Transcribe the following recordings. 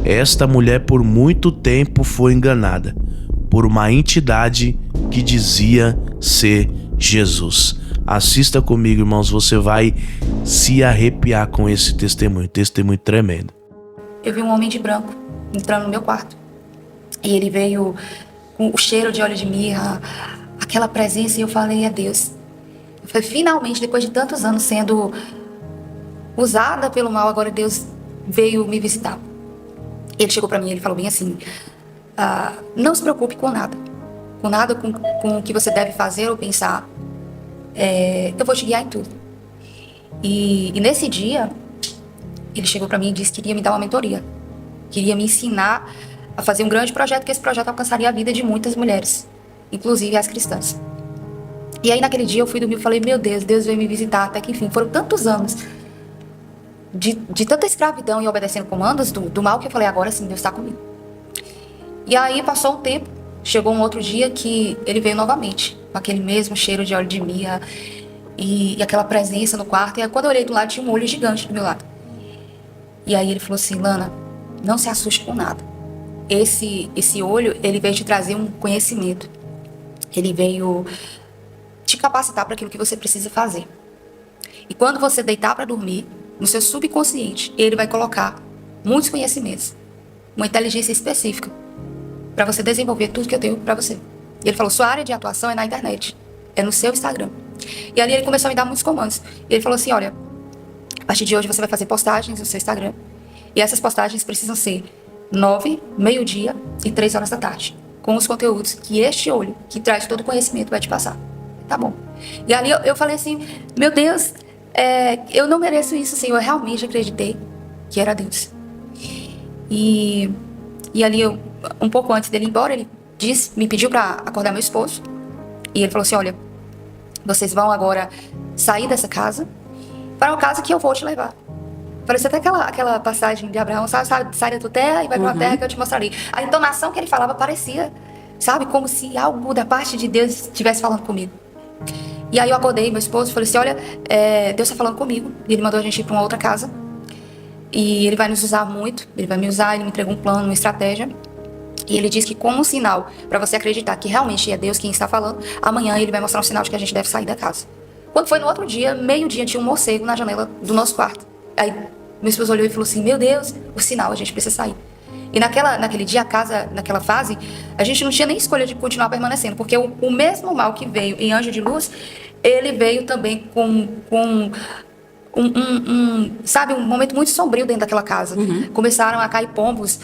Esta mulher por muito tempo foi enganada por uma entidade que dizia ser Jesus. Assista comigo, irmãos, você vai se arrepiar com esse testemunho tremendo. Eu vi um homem de branco entrando no meu quarto. E ele veio com o cheiro de óleo de mirra, aquela presença, e eu falei, é Deus. Eu falei, finalmente, depois de tantos anos sendo usada pelo mal, agora Deus veio me visitar. Ele chegou pra mim e ele falou bem assim, não se preocupe com nada com o que você deve fazer ou pensar. Eu vou te guiar em tudo. E nesse dia, ele chegou pra mim e disse que queria me dar uma mentoria. Queria me ensinar a fazer um grande projeto, que esse projeto alcançaria a vida de muitas mulheres, inclusive as cristãs. E aí naquele dia eu fui dormir e falei, meu Deus, Deus veio me visitar, até que enfim, foram tantos anos de tanta escravidão e obedecendo comandos do mal, que eu falei, agora sim, Deus está comigo. E aí passou um tempo, chegou um outro dia que ele veio novamente, com aquele mesmo cheiro de óleo de mirra e aquela presença no quarto. E aí, quando eu olhei do lado, tinha um olho gigante do meu lado. E aí ele falou assim, Lana, não se assuste com nada. Esse olho, ele veio te trazer um conhecimento. Ele veio te capacitar para aquilo que você precisa fazer. E quando você deitar para dormir, no seu subconsciente, ele vai colocar muitos conhecimentos, uma inteligência específica, para você desenvolver tudo que eu tenho para você. E ele falou, sua área de atuação é na internet, é no seu Instagram. E ali ele começou a me dar muitos comandos. E ele falou assim, olha, a partir de hoje você vai fazer postagens no seu Instagram. E essas postagens precisam ser 9, meio-dia e 3 horas da tarde, com os conteúdos que este olho, que traz todo o conhecimento, vai te passar. Tá bom. E ali eu falei assim, meu Deus, eu não mereço isso, Senhor. Eu realmente acreditei que era Deus. E ali, um pouco antes dele ir embora, ele me pediu para acordar meu esposo. E ele falou assim, olha, vocês vão agora sair dessa casa para uma casa que eu vou te levar. Parecia até aquela passagem de Abraão, sabe? Sai da tua terra e vai para uma terra que eu te mostrarei. A entonação que ele falava parecia, sabe? Como se algo da parte de Deus estivesse falando comigo. E aí eu acordei meu esposo e falei assim, olha, Deus está falando comigo. E ele mandou a gente ir para uma outra casa. E ele vai nos usar muito. Ele vai me usar, ele me entregou um plano, uma estratégia. E ele diz que como um sinal para você acreditar que realmente é Deus quem está falando, amanhã ele vai mostrar um sinal de que a gente deve sair da casa. Quando foi no outro dia, meio-dia, tinha um morcego na janela do nosso quarto. Aí meu esposo olhou e falou assim, meu Deus, o sinal, a gente precisa sair. E naquele dia, a casa, naquela fase, a gente não tinha nem escolha de continuar permanecendo, porque o mesmo mal que veio em Anjo de Luz, ele veio também com sabe, um momento muito sombrio dentro daquela casa. Começaram a cair pombos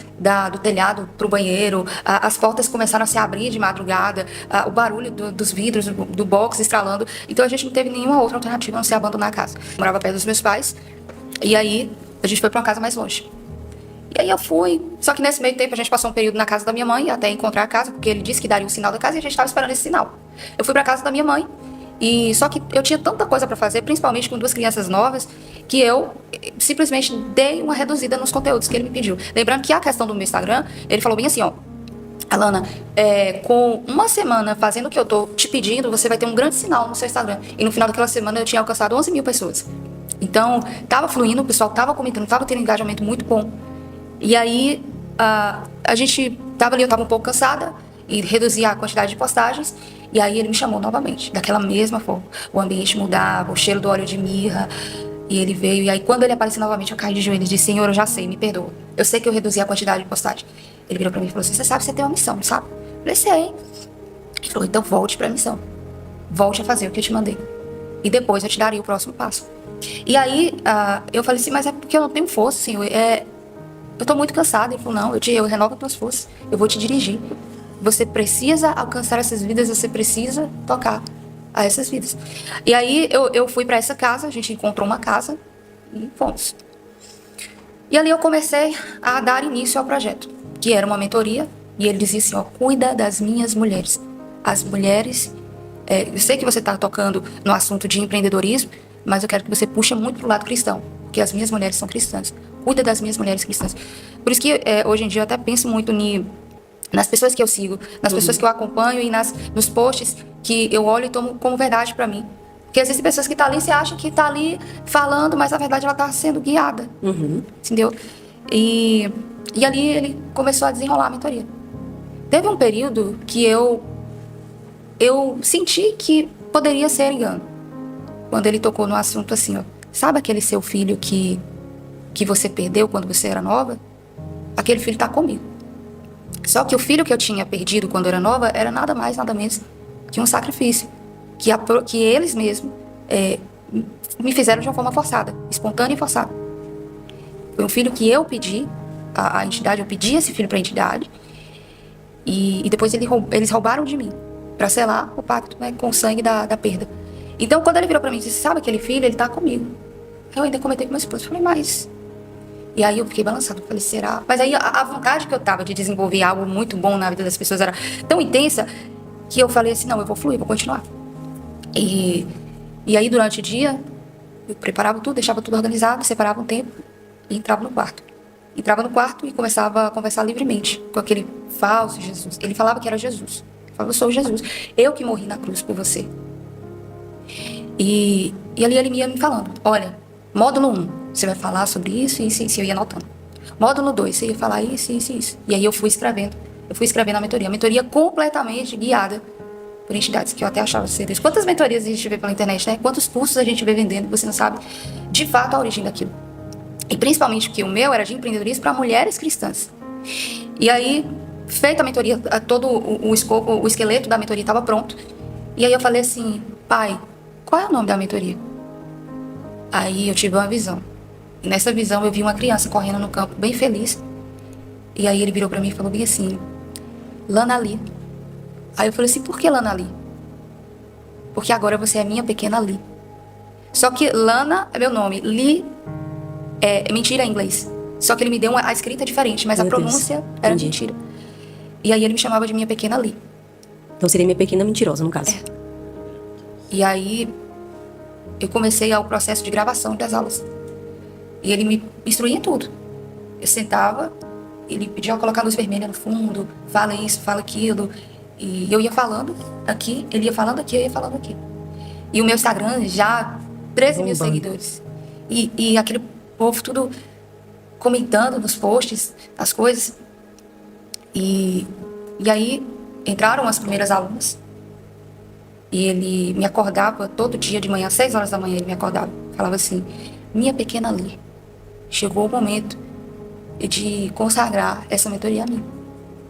do telhado pro banheiro, as portas começaram a se abrir de madrugada, o barulho dos vidros, do box estralando. Então a gente não teve nenhuma outra alternativa a não ser abandonar a casa. Eu morava perto dos meus pais, e aí a gente foi para uma casa mais longe. E aí eu fui, só que nesse meio tempo a gente passou um período na casa da minha mãe, até encontrar a casa, porque ele disse que daria o sinal da casa e a gente estava esperando esse sinal. Eu fui para a casa da minha mãe, e só que eu tinha tanta coisa para fazer, principalmente com 2 crianças novas, que eu simplesmente dei uma reduzida nos conteúdos que ele me pediu. Lembrando que a questão do meu Instagram, ele falou bem assim, ó, Alana, com uma semana fazendo o que eu tô te pedindo, você vai ter um grande sinal no seu Instagram. E no final daquela semana eu tinha alcançado 11 mil pessoas. Então, tava fluindo, o pessoal tava comentando, tava tendo um engajamento muito bom. E aí, a gente tava ali, eu tava um pouco cansada, e reduzi a quantidade de postagens, e aí ele me chamou novamente, daquela mesma forma. O ambiente mudava, o cheiro do óleo de mirra, e ele veio, e aí quando ele apareceu novamente, eu caí de joelhos e disse, Senhor, eu já sei, me perdoa. Eu sei que eu reduzi a quantidade de postagem. Ele virou pra mim e falou assim, você sabe que você tem uma missão, sabe? Eu falei, sei. Ele falou, então volte pra missão. Volte a fazer o que eu te mandei. E depois eu te darei o próximo passo. E aí, eu falei assim, mas é porque eu não tenho força, Senhor, eu tô muito cansada. Ele falou, não, eu renovo as tuas forças, eu vou te dirigir. Você precisa alcançar essas vidas, você precisa tocar a essas vidas. E aí eu fui para essa casa, a gente encontrou uma casa e fomos. E ali eu comecei a dar início ao projeto, que era uma mentoria, e ele dizia assim, ó, cuida das minhas mulheres. As mulheres, eu sei que você está tocando no assunto de empreendedorismo, mas eu quero que você puxe muito pro lado cristão, porque as minhas mulheres são cristãs. Cuida das minhas mulheres cristãs. Por isso que hoje em dia eu até penso muito nas pessoas que eu sigo, nas pessoas que eu acompanho e nos posts que eu olho e tomo como verdade pra mim. Porque existem pessoas que estão ali, você acha que tá ali falando, mas na verdade ela tá sendo guiada. Entendeu? E E ali ele começou a desenrolar a mentoria. Teve um período que eu senti que poderia ser engano. Quando ele tocou no assunto assim, ó, sabe aquele seu filho que você perdeu quando você era nova? Aquele filho está comigo. Só que o filho que eu tinha perdido quando eu era nova era nada mais, nada menos que um sacrifício. Que eles mesmos me fizeram de uma forma forçada, espontânea e forçada. Foi um filho que eu pedi, a entidade, eu pedi esse filho para a entidade, e depois eles roubaram de mim, para selar o pacto, né, com o sangue da perda. Então, quando ele virou para mim e disse, sabe aquele filho, ele tá comigo. Eu ainda comentei com meu esposo, falei, mas... E aí eu fiquei balançado, falei, será? Mas aí a vontade que eu tava de desenvolver algo muito bom na vida das pessoas era tão intensa, que eu falei assim, não, eu vou fluir, vou continuar. E aí, durante o dia, eu preparava tudo, deixava tudo organizado, separava um tempo e entrava no quarto. Entrava no quarto e começava a conversar livremente com aquele falso Jesus. Ele falava que era Jesus. Ele falava, eu sou Jesus. Eu que morri na cruz por você. E ali ele ia me falando, olha, módulo 1, você vai falar sobre isso, isso, isso. Eu ia anotando. Módulo 2, você ia falar isso, isso, isso. E aí eu fui escrevendo. Eu fui escrevendo a mentoria completamente guiada por entidades que eu até achava ser Deus. Quantas mentorias a gente vê pela internet, né? Quantos cursos a gente vê vendendo, você não sabe de fato a origem daquilo. E principalmente porque o meu era de empreendedorismo para mulheres cristãs. E aí, feita a mentoria, todo o escopo, o esqueleto da mentoria estava pronto. E aí eu falei assim, pai, qual é o nome da mentoria? Aí eu tive uma visão. E nessa visão eu vi uma criança correndo no campo, bem feliz. E aí ele virou para mim e falou bem assim, Lana Lee. Aí eu falei assim, por que Lana Lee? Porque agora você é minha pequena Lee. Só que Lana é meu nome, Lee é mentira em inglês. Só que ele me deu a escrita diferente, mas a pronúncia era mentira. E aí ele me chamava de minha pequena Lee. Então seria minha pequena mentirosa, no caso. E aí eu comecei o processo de gravação das aulas. E ele me instruía em tudo. Eu sentava, ele pedia eu colocar a luz vermelha no fundo, fala isso, fala aquilo. E eu ia falando aqui, ele ia falando aqui, eu ia falando aqui. E o meu Instagram já 13 mil seguidores. E aquele povo tudo comentando nos posts, as coisas. E aí entraram as primeiras alunas. E ele me acordava todo dia de manhã, às 6 horas da manhã ele me acordava. Falava assim, minha pequena Lee, chegou o momento de consagrar essa mentoria a mim.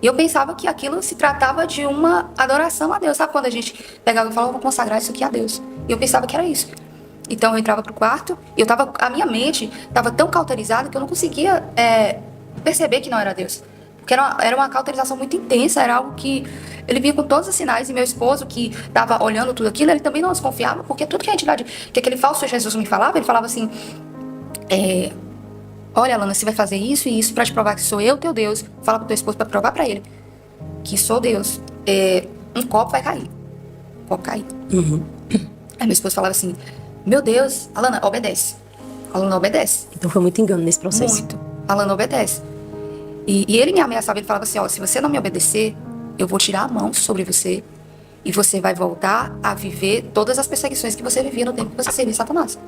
E eu pensava que aquilo se tratava de uma adoração a Deus. Sabe quando a gente pegava e falava, vou consagrar isso aqui a Deus? E eu pensava que era isso. Então eu entrava pro quarto e a minha mente estava tão cauterizada que eu não conseguia perceber que não era Deus. Porque era uma cauterização muito intensa, era algo que ele via com todos os sinais. E meu esposo, que estava olhando tudo aquilo, ele também não desconfiava, porque tudo que a entidade, que aquele falso Jesus me falava, ele falava assim, olha, Lana, você vai fazer isso e isso para te provar que sou eu, teu Deus. Fala pro teu esposo para provar para ele que sou Deus. Um copo vai cair. Um copo cair. Uhum. Aí meu esposo falava assim, meu Deus, Alana, obedece. Alana, obedece. Então foi muito engano nesse processo. Muito. Alana, obedece. E ele me ameaçava, ele falava assim, ó, se você não me obedecer, eu vou tirar a mão sobre você e você vai voltar a viver todas as perseguições que você vivia no tempo que você servia Satanás.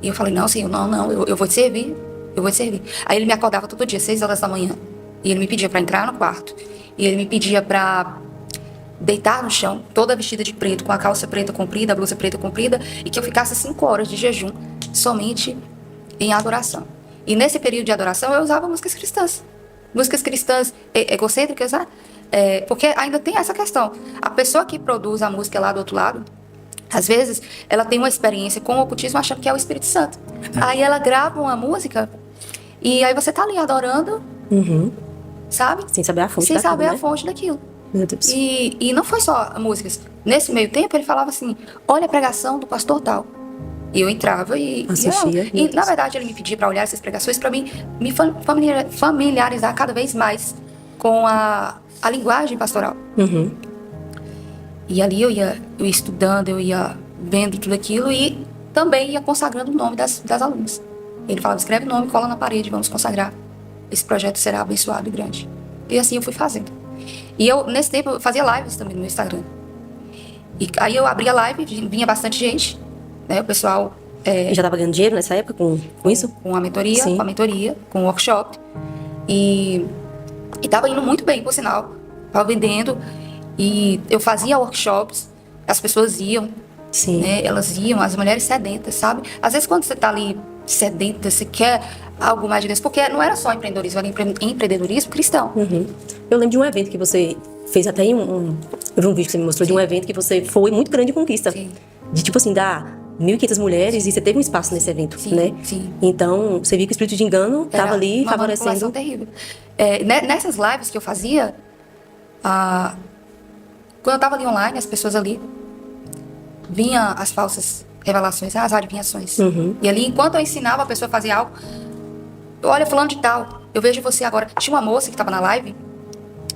E eu falei, não, Senhor, não, eu vou te servir. Eu vou te servir. Aí ele me acordava todo dia, 6 horas da manhã. E ele me pedia para entrar no quarto. E ele me pedia para deitar no chão, toda vestida de preto, com a calça preta comprida, a blusa preta comprida, e que eu ficasse 5 horas de jejum, somente em adoração. E nesse período de adoração eu usava músicas cristãs. Músicas cristãs egocêntricas, né? Porque ainda tem essa questão. A pessoa que produz a música lá do outro lado, às vezes, ela tem uma experiência com o ocultismo achando que é o Espírito Santo. Aí ela grava uma música e aí você tá ali adorando, sabe? Sem saber a fonte Sem daquilo, saber a né? fonte daquilo. Meu Deus. E não foi só músicas. Nesse meio tempo, ele falava assim, olha a pregação do pastor tal. E eu entrava e assistia. E na verdade, ele me pedia para olhar essas pregações para mim me familiarizar cada vez mais com a linguagem pastoral. Uhum. E ali eu ia estudando, eu ia vendo tudo aquilo e também ia consagrando o nome das alunas. Ele falava, escreve o nome, cola na parede, vamos consagrar. Esse projeto será abençoado e grande. E assim eu fui fazendo. E eu, nesse tempo, eu fazia lives também no meu Instagram. E aí eu abria live, vinha bastante gente, né? O pessoal... Já estava ganhando dinheiro nessa época com isso? Com a mentoria, Sim. com o workshop. E tava indo muito bem, por sinal. Tava vendendo. E eu fazia workshops, as pessoas iam. Sim. Né? Elas iam, as mulheres sedentas, sabe? Às vezes quando você tá ali sedenta, você quer algo mais de Deus. Porque não era só empreendedorismo, era empreendedorismo cristão. Uhum. Eu lembro de um evento que você fez até em eu vi um vídeo que você me mostrou de um evento que você foi muito grande conquista. Sim. De tipo assim, dar 1.500 mulheres e você teve um espaço nesse evento, Sim, né? sim. Então, você viu que o espírito de engano estava ali uma favorecendo. manipulação terrível. Nessas lives que eu fazia, quando eu tava ali online, as pessoas ali vinham as falsas revelações, as adivinhações. Uhum. E ali, enquanto eu ensinava a pessoa a fazer algo, olha, fulano de tal, eu vejo você agora. Tinha uma moça que estava na live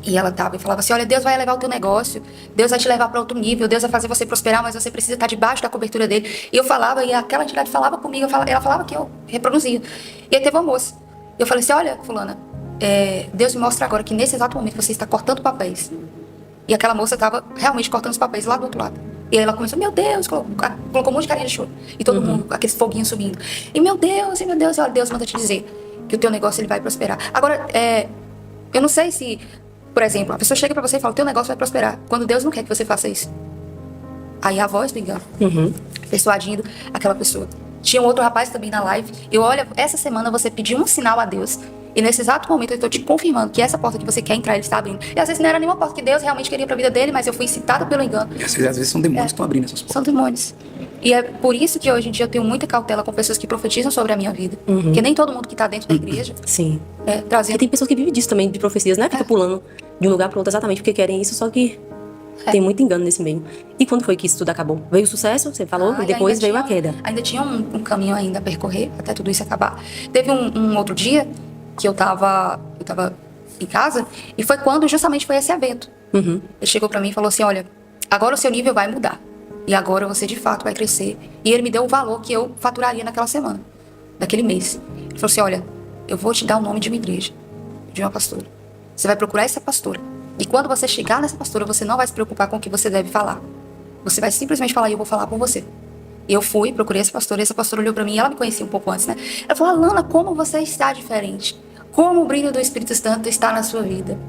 e ela tava e falava assim, olha, Deus vai elevar o teu negócio, Deus vai te levar para outro nível, Deus vai fazer você prosperar, mas você precisa estar debaixo da cobertura dele. E eu falava, e aquela entidade falava comigo, ela falava que eu reproduzia. E aí teve uma moça. Eu falei assim, olha, fulana, Deus me mostra agora que nesse exato momento você está cortando papéis. E aquela moça estava realmente cortando os papéis lá do outro lado. E aí ela começou, meu Deus, colocou um monte de carinha de choro. E todo mundo, aqueles foguinhos subindo. E meu Deus, e olha, Deus manda te dizer que o teu negócio ele vai prosperar. Agora, eu não sei se, por exemplo, a pessoa chega pra você e fala, o teu negócio vai prosperar, quando Deus não quer que você faça isso. Aí a voz do engano, persuadindo aquela pessoa. Tinha um outro rapaz também na live. Olha, essa semana você pediu um sinal a Deus. E nesse exato momento eu estou te confirmando que essa porta que você quer entrar, ele está abrindo. E às vezes não era nenhuma porta que Deus realmente queria para a vida dele, mas eu fui incitada pelo engano. E às vezes são demônios que estão abrindo essas portas. São demônios. E é por isso que hoje em dia eu tenho muita cautela com pessoas que profetizam sobre a minha vida. Porque nem todo mundo que está dentro da igreja Sim. trazendo. E tem pessoas que vivem disso também, de profecias, né? Fica pulando de um lugar para outro exatamente porque querem isso, só que tem muito engano nesse meio. E quando foi que isso tudo acabou? Veio o sucesso, você falou, e depois veio a queda. Ainda tinha um caminho ainda a percorrer até tudo isso acabar. Teve um outro dia que eu tava em casa, e foi quando justamente foi esse evento. Ele chegou pra mim e falou assim, olha, agora o seu nível vai mudar. E agora você de fato vai crescer. E ele me deu o valor que eu faturaria naquela semana, daquele mês. Ele falou assim, olha, eu vou te dar o nome de uma igreja, de uma pastora. Você vai procurar essa pastora. E quando você chegar nessa pastora, você não vai se preocupar com o que você deve falar. Você vai simplesmente falar, e eu vou falar por você. E eu fui, procurei essa pastora olhou pra mim, e ela me conhecia um pouco antes, né? Ela falou, Alana, como você está diferente? Como o brilho do Espírito Santo está na sua vida?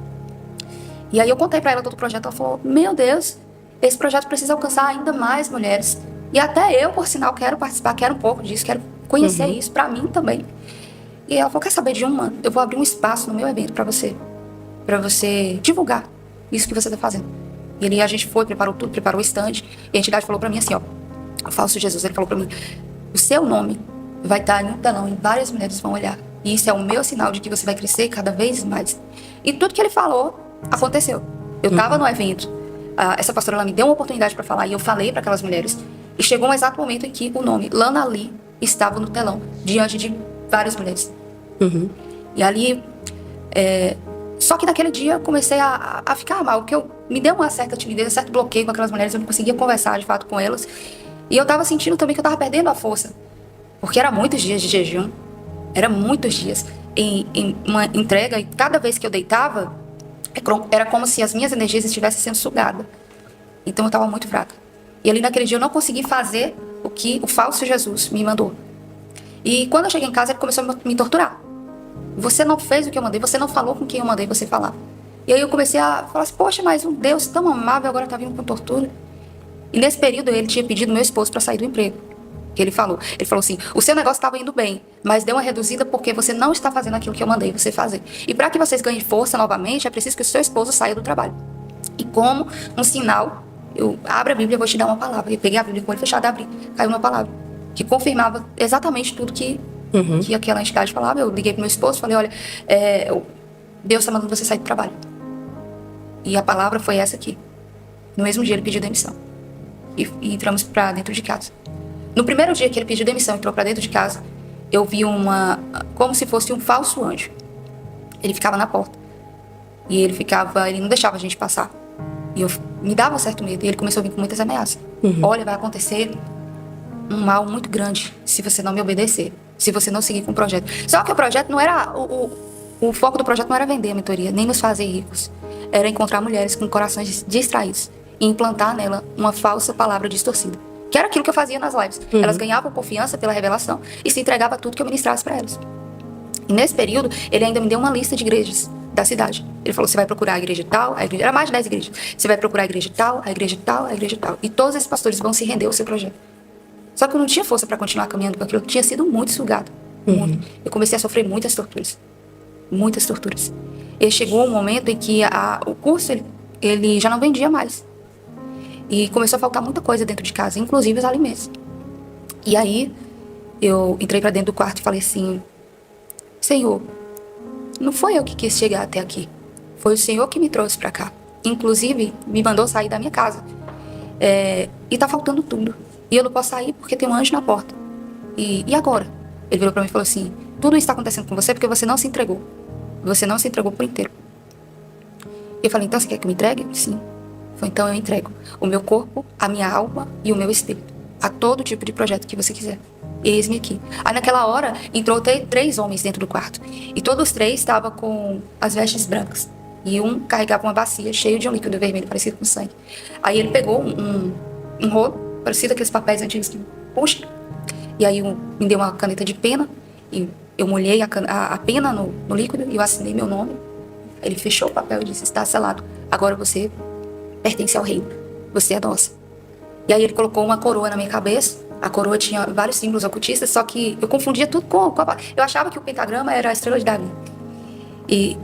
E aí eu contei pra ela todo o projeto, ela falou, meu Deus, esse projeto precisa alcançar ainda mais mulheres. E até eu, por sinal, quero participar, quero um pouco disso, quero conhecer isso pra mim também. E ela falou, quer saber de uma? Eu vou abrir um espaço no meu evento pra você divulgar isso que você tá fazendo. E ali a gente foi, preparou tudo, preparou o stand, e a entidade falou pra mim assim, ó, o falso Jesus, ele falou pra mim, o seu nome vai estar em um telão e várias mulheres vão olhar. E isso é o meu sinal de que você vai crescer cada vez mais. E tudo que ele falou, aconteceu. Eu tava no evento, essa pastora, ela me deu uma oportunidade pra falar, e eu falei pra aquelas mulheres. E chegou um exato momento em que o nome Lana Lee estava no telão, diante de várias mulheres. E ali, só que naquele dia eu comecei a ficar mal, porque me deu uma certa timidez, um certo bloqueio com aquelas mulheres, eu não conseguia conversar de fato com elas. E eu tava sentindo também que eu tava perdendo a força, porque era muitos dias de jejum, era muitos dias em uma entrega, e cada vez que eu deitava, era como se as minhas energias estivessem sendo sugadas. Então eu tava muito fraca. E ali naquele dia eu não consegui fazer o que o falso Jesus me mandou. E quando eu cheguei em casa, ele começou a me torturar. Você não fez o que eu mandei, você não falou com quem eu mandei você falar. E aí eu comecei a falar assim, poxa, mas um Deus tão amável agora tá vindo com tortura. E nesse período ele tinha pedido meu esposo para sair do emprego. Que ele falou assim, o seu negócio estava indo bem, mas deu uma reduzida porque você não está fazendo aquilo que eu mandei você fazer. E para que vocês ganhem força novamente, é preciso que o seu esposo saia do trabalho. E como um sinal, eu abro a Bíblia, eu vou te dar uma palavra. Eu peguei a Bíblia com o olho fechado, abri, caiu uma palavra que confirmava exatamente tudo que aquela entidade falava. Eu liguei pro meu esposo e falei, olha, Deus está mandando você sair do trabalho. E a palavra foi essa aqui. No mesmo dia ele pediu demissão. E entramos para dentro de casa. No primeiro dia que ele pediu demissão e entrou para dentro de casa, eu vi como se fosse um falso anjo. Ele ficava na porta. E ele não deixava a gente passar. E me dava um certo medo. E ele começou a vir com muitas ameaças. Olha, vai acontecer um mal muito grande se você não me obedecer. Se você não seguir com o projeto. Só que o projeto não era... O foco do projeto não era vender a mentoria, nem nos fazer ricos. Era encontrar mulheres com corações distraídos e implantar nela uma falsa palavra distorcida. Que era aquilo que eu fazia nas lives. Elas ganhavam confiança pela revelação e se entregava tudo que eu ministrasse para elas. E nesse período, ele ainda me deu uma lista de igrejas da cidade. Ele falou, você vai procurar a igreja tal, a igreja... Era mais de 10 igrejas. Você vai procurar a igreja tal, a igreja tal, a igreja tal. E todos esses pastores vão se render ao seu projeto. Só que eu não tinha força para continuar caminhando com aquilo. Eu tinha sido muito sugado. Muito. Eu comecei a sofrer muitas torturas. Muitas torturas. E chegou um momento em que o curso, ele já não vendia mais. E começou a faltar muita coisa dentro de casa, inclusive os alimentos. E aí, eu entrei para dentro do quarto e falei assim, Senhor, não foi eu que quis chegar até aqui. Foi o Senhor que me trouxe para cá. Inclusive, me mandou sair da minha casa. E tá faltando tudo. E eu não posso sair porque tem um anjo na porta. E agora? Ele virou para mim e falou assim, tudo isso está acontecendo com você porque você não se entregou. Você não se entregou por inteiro. E eu falei, então você quer que eu me entregue? Sim. Foi, então eu entrego o meu corpo, a minha alma e o meu espírito. A todo tipo de projeto que você quiser. Eis-me aqui. Aí naquela hora, entrou 3 homens dentro do quarto. E todos os 3 estavam com as vestes brancas. E um carregava uma bacia cheia de um líquido vermelho, parecido com sangue. Aí ele pegou um rolo, parecido com aqueles papéis antigos que puxa. E aí me deu uma caneta de pena. E eu molhei a pena no líquido e eu assinei meu nome. Ele fechou o papel e disse, está selado. Agora você pertence ao reino. Você é nossa. E aí ele colocou uma coroa na minha cabeça. A coroa tinha vários símbolos ocultistas, só que eu confundia tudo com a... Eu achava que o pentagrama era a estrela de Davi. E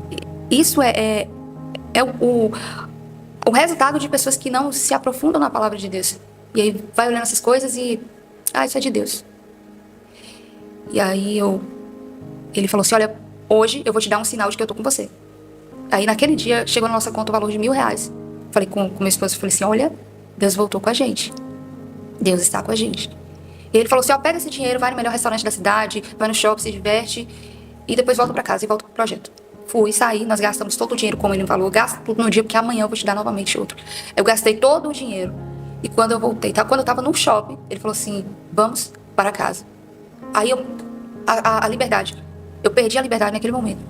isso é o resultado de pessoas que não se aprofundam na palavra de Deus. E aí vai olhando essas coisas e... isso é de Deus. E aí ele falou assim, olha, hoje eu vou te dar um sinal de que eu tô com você. Aí naquele dia chegou na nossa conta o valor de R$1.000. Falei com meu esposo, falei assim, olha, Deus voltou com a gente. Deus está com a gente. E ele falou assim, pega esse dinheiro, vai no melhor restaurante da cidade, vai no shopping, se diverte, e depois volta pra casa e volta pro projeto. Fui, saí, nós gastamos todo o dinheiro, como ele me falou, gasta tudo no dia, porque amanhã eu vou te dar novamente outro. Eu gastei todo o dinheiro. E quando eu voltei, quando eu tava no shopping, ele falou assim, vamos para casa. Aí a liberdade, eu perdi a liberdade naquele momento.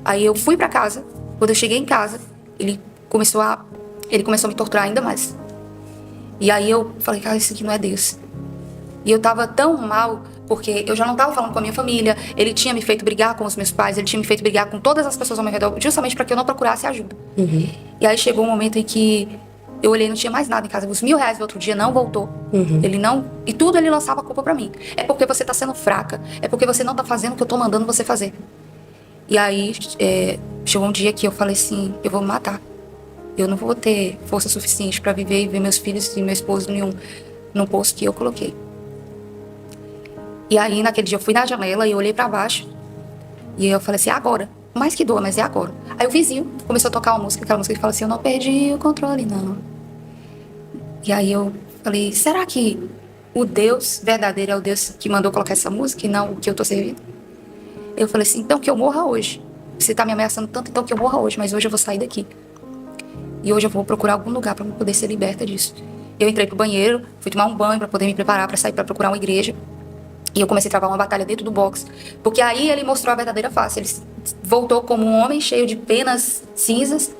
Aí eu fui pra casa, quando eu cheguei em casa, ele começou a me torturar ainda mais. E aí eu falei, cara, isso aqui não é Deus. E eu tava tão mal, porque eu já não tava falando com a minha família, ele tinha me feito brigar com os meus pais, ele tinha me feito brigar com todas as pessoas ao meu redor, justamente para que eu não procurasse ajuda. Uhum. E aí chegou um momento em que eu olhei, não tinha mais nada em casa, os R$1.000 do outro dia não voltou. Uhum. Ele não... E tudo ele lançava a culpa pra mim. É porque você tá sendo fraca, é porque você não tá fazendo o que eu tô mandando você fazer. E aí chegou um dia que eu falei assim, eu vou me matar. Eu não vou ter força suficiente para viver e ver meus filhos e meu esposo num poço que eu coloquei. E aí, naquele dia, eu fui na janela e eu olhei para baixo. E eu falei assim, é agora. Mais que doa, mas é agora. Aí o vizinho começou a tocar uma música, aquela música que fala assim, eu não perdi o controle, não. E aí eu falei, será que o Deus verdadeiro é o Deus que mandou colocar essa música e não o que eu tô servindo? Eu falei assim, então que eu morra hoje. Você tá me ameaçando tanto, então que eu morra hoje, mas hoje eu vou sair daqui. E hoje eu vou procurar algum lugar para poder ser liberta disso. Eu entrei pro banheiro, fui tomar um banho para poder me preparar para sair para procurar uma igreja. E eu comecei a travar uma batalha dentro do box. Porque aí ele mostrou a verdadeira face. Ele voltou como um homem cheio de penas cinzas.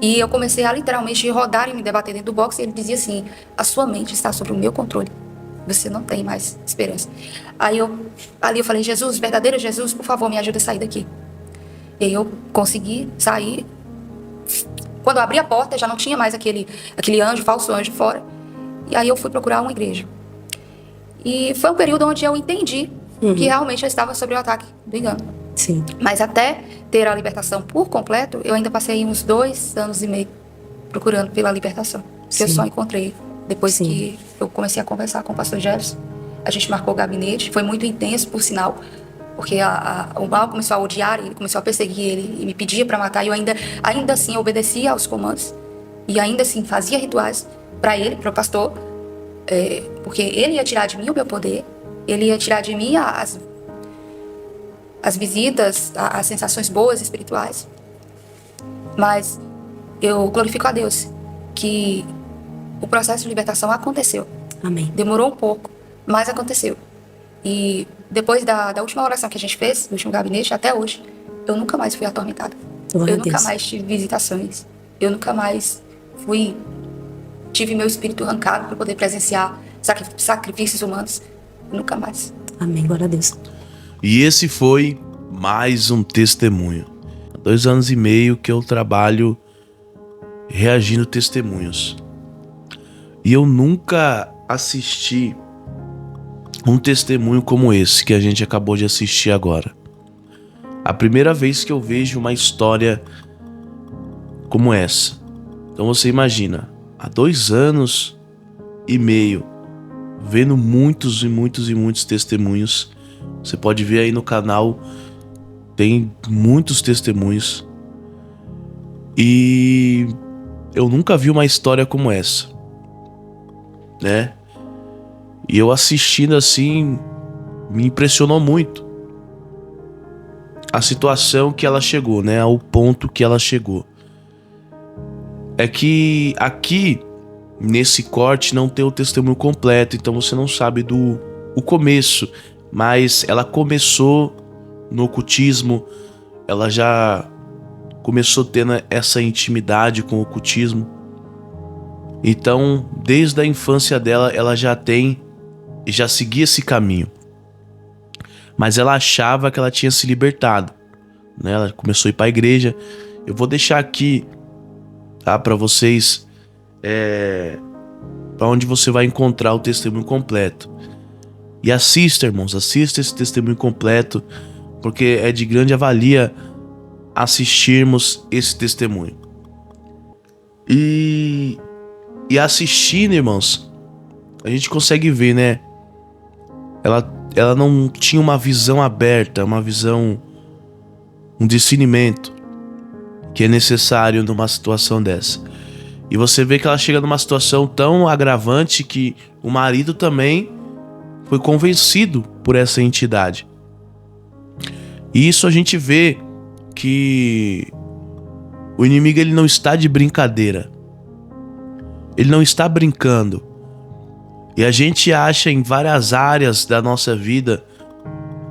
E eu comecei a literalmente rodar e me debater dentro do box. E ele dizia assim, a sua mente está sob o meu controle. Você não tem mais esperança. Ali eu falei, Jesus, verdadeiro Jesus, por favor, me ajuda a sair daqui. E aí eu consegui sair. Quando eu abri a porta, já não tinha mais aquele anjo, falso anjo fora. E aí eu fui procurar uma igreja. E foi um período onde eu entendi que realmente eu estava sob o ataque do engano. Sim. Mas até ter a libertação por completo, eu ainda passei uns 2 anos e meio procurando pela libertação. Que eu só encontrei depois que eu comecei a conversar com o pastor Jefferson. A gente marcou o gabinete, foi muito intenso, por sinal, porque o mal começou a odiar ele, começou a perseguir ele e me pedia para matar. E eu ainda assim obedecia aos comandos e ainda assim fazia rituais para ele, para o pastor, porque ele ia tirar de mim o meu poder, ele ia tirar de mim as visitas, as sensações boas espirituais. Mas eu glorifico a Deus que o processo de libertação aconteceu. Amém. Demorou um pouco, mas aconteceu. E depois da última oração que a gente fez, do último gabinete, até hoje, eu nunca mais fui atormentada. Glória eu nunca mais tive visitações. Eu nunca mais tive meu espírito arrancado para poder presenciar sacrifícios humanos. Nunca mais. Amém, glória a Deus. E esse foi mais um testemunho. Há 2 anos e meio que eu trabalho reagindo testemunhos. E eu nunca assisti um testemunho como esse que a gente acabou de assistir agora. A primeira vez que eu vejo uma história como essa. Então você imagina, há 2 anos e meio, vendo muitos testemunhos. Você pode ver aí no canal, tem muitos testemunhos. E eu nunca vi uma história como essa, né? E eu assistindo assim, me impressionou muito a situação que ela chegou, né? Ao ponto que ela chegou. É que aqui, nesse corte, não tem o testemunho completo, então você não sabe o começo. Mas ela começou no ocultismo, ela já começou tendo essa intimidade com o ocultismo. Então, desde a infância dela, ela já seguia esse caminho. Mas ela achava que ela tinha se libertado, né? Ela começou a ir para a igreja. Eu vou deixar aqui, tá, para vocês, para onde você vai encontrar o testemunho completo. E assista, irmãos, assista esse testemunho completo, porque é de grande valia assistirmos esse testemunho. E assistindo, irmãos, a gente consegue ver, né? Ela não tinha uma visão aberta, uma visão, um discernimento que é necessário numa situação dessa. E você vê que ela chega numa situação tão agravante que o marido também foi convencido por essa entidade. E isso a gente vê que o inimigo, ele não está de brincadeira. Ele não está brincando. E a gente acha em várias áreas da nossa vida,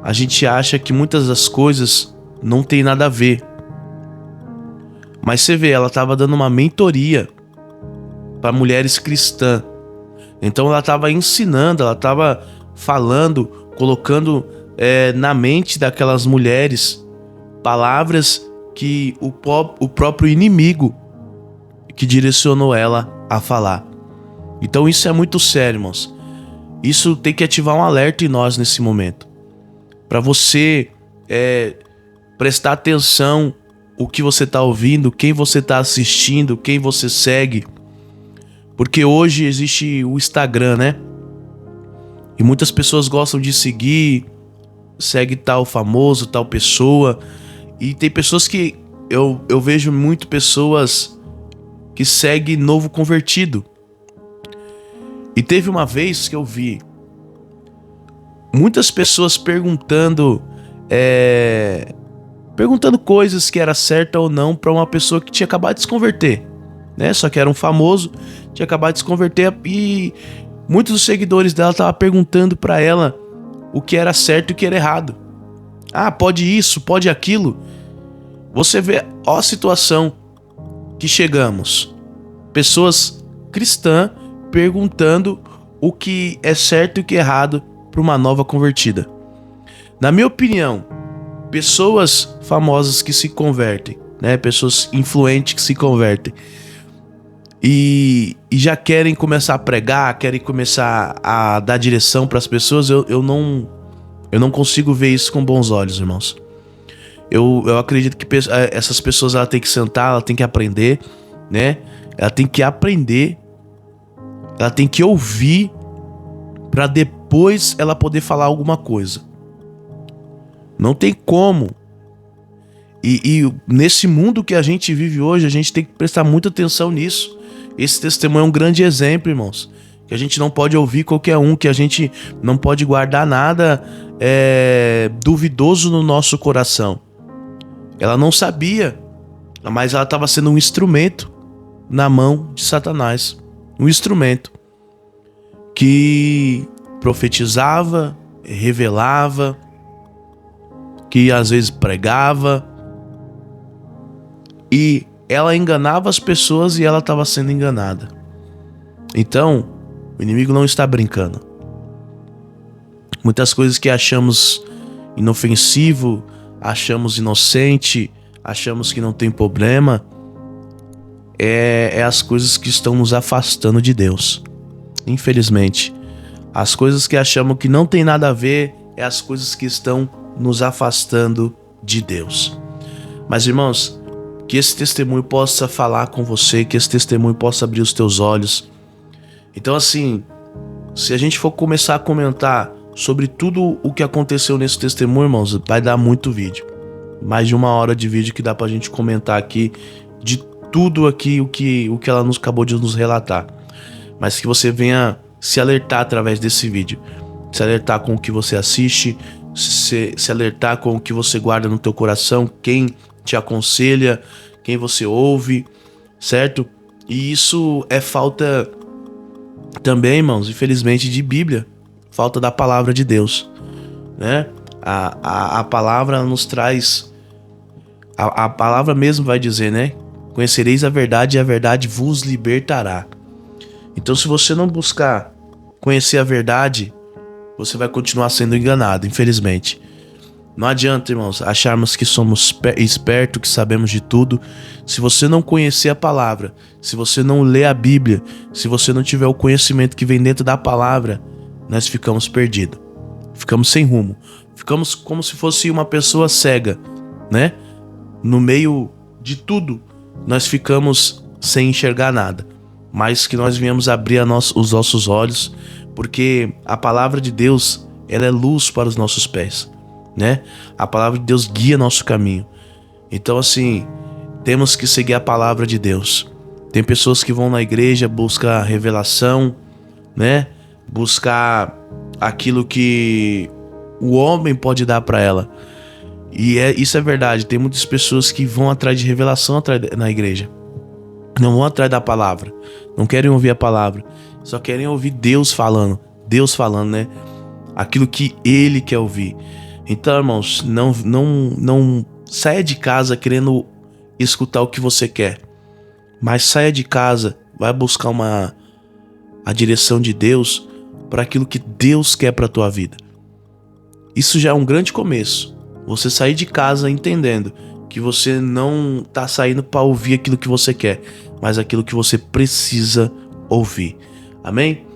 a gente acha que muitas das coisas não tem nada a ver. Mas você vê, ela estava dando uma mentoria para mulheres cristãs. Então ela estava ensinando, ela estava falando, colocando na mente daquelas mulheres palavras que o próprio inimigo que direcionou ela a falar. Então isso é muito sério, irmãos. Isso tem que ativar um alerta em nós nesse momento, para você prestar atenção o que você está ouvindo, quem você está assistindo, quem você segue. Porque hoje existe o Instagram, né? E muitas pessoas gostam de seguir, segue tal famoso, tal pessoa. E tem pessoas que eu vejo muito pessoas que seguem novo convertido. E teve uma vez que eu vi muitas pessoas perguntando coisas que era certa ou não para uma pessoa que tinha acabado de se converter, né? Só que era um famoso, tinha acabado de se converter, e muitos dos seguidores dela estavam perguntando para ela o que era certo e o que era errado. Ah, pode isso, pode aquilo. Você vê, ó, a situação que chegamos. Pessoas cristãs perguntando o que é certo e o que é errado para uma nova convertida. Na minha opinião, pessoas famosas que se convertem, né? Pessoas influentes que se convertem e já querem começar a pregar, querem começar a dar direção para as pessoas. Eu não consigo ver isso com bons olhos, irmãos. Eu acredito que essas pessoas, ela tem que sentar, ela tem que aprender, né? Ela tem que aprender, ela tem que ouvir para depois ela poder falar alguma coisa. Não tem como. E nesse mundo que a gente vive hoje, a gente tem que prestar muita atenção nisso. Esse testemunho é um grande exemplo, irmãos. Que a gente não pode ouvir qualquer um, que a gente não pode guardar nada duvidoso no nosso coração. Ela não sabia, mas ela estava sendo um instrumento na mão de Satanás. Um instrumento que profetizava, revelava, que às vezes pregava, e ela enganava as pessoas e ela estava sendo enganada. Então, o inimigo não está brincando. Muitas coisas que achamos inofensivo, achamos inocente, achamos que não tem problema, é as coisas que estão nos afastando de Deus. Infelizmente, as coisas que achamos que não tem nada a ver é as coisas que estão nos afastando de Deus. Mas, irmãos, que esse testemunho possa falar com você, que esse testemunho possa abrir os teus olhos. Então, assim, se a gente for começar a comentar sobre tudo o que aconteceu nesse testemunho, irmãos, vai dar muito vídeo. Mais de 1 hora de vídeo que dá pra gente comentar aqui de tudo aqui o que ela acabou de nos relatar. Mas que você venha se alertar através desse vídeo. Se alertar com o que você assiste, se alertar com o que você guarda no teu coração, quem te aconselha, quem você ouve, certo? E isso é falta também, irmãos, infelizmente, de Bíblia. Falta da palavra de Deus, né? A palavra nos traz... A palavra mesmo vai dizer, né? Conhecereis a verdade e a verdade vos libertará. Então, se você não buscar conhecer a verdade, você vai continuar sendo enganado, infelizmente. Não adianta, irmãos, acharmos que somos espertos, que sabemos de tudo. Se você não conhecer a palavra, se você não ler a Bíblia, se você não tiver o conhecimento que vem dentro da palavra, nós ficamos perdidos. Ficamos sem rumo. Ficamos como se fosse uma pessoa cega, né? No meio de tudo, nós ficamos sem enxergar nada. Mas que nós viemos abrir os nossos olhos, porque a palavra de Deus, ela é luz para os nossos pés, né? A palavra de Deus guia nosso caminho. Então, assim, temos que seguir a palavra de Deus. Tem pessoas que vão na igreja buscar revelação, né? Buscar aquilo que o homem pode dar para ela. E isso é verdade. Tem muitas pessoas que vão atrás de revelação na igreja. Não vão atrás da palavra. Não querem ouvir a palavra. Só querem ouvir Deus falando. Deus falando, né? Aquilo que Ele quer ouvir. Então, irmãos, não saia de casa querendo escutar o que você quer. Mas saia de casa, vai buscar a direção de Deus para aquilo que Deus quer para a tua vida. Isso já é um grande começo. Você sair de casa entendendo que você não está saindo para ouvir aquilo que você quer, mas aquilo que você precisa ouvir. Amém?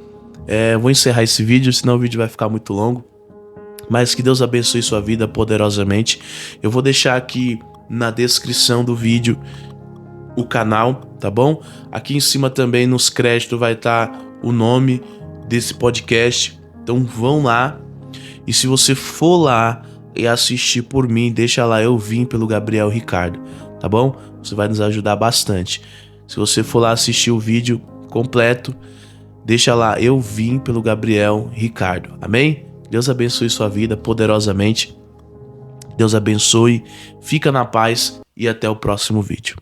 Vou encerrar esse vídeo, senão o vídeo vai ficar muito longo. Mas que Deus abençoe sua vida poderosamente. Eu vou deixar aqui na descrição do vídeo o canal, tá bom? Aqui em cima também nos créditos vai estar o nome desse podcast. Então vão lá. E se você for lá e assistir por mim, deixa lá Eu Vim pelo Gabriel Ricardo, tá bom? Você vai nos ajudar bastante. Se você for lá assistir o vídeo completo, deixa lá Eu Vim pelo Gabriel Ricardo, amém? Deus abençoe sua vida poderosamente. Deus abençoe, fica na paz e até o próximo vídeo.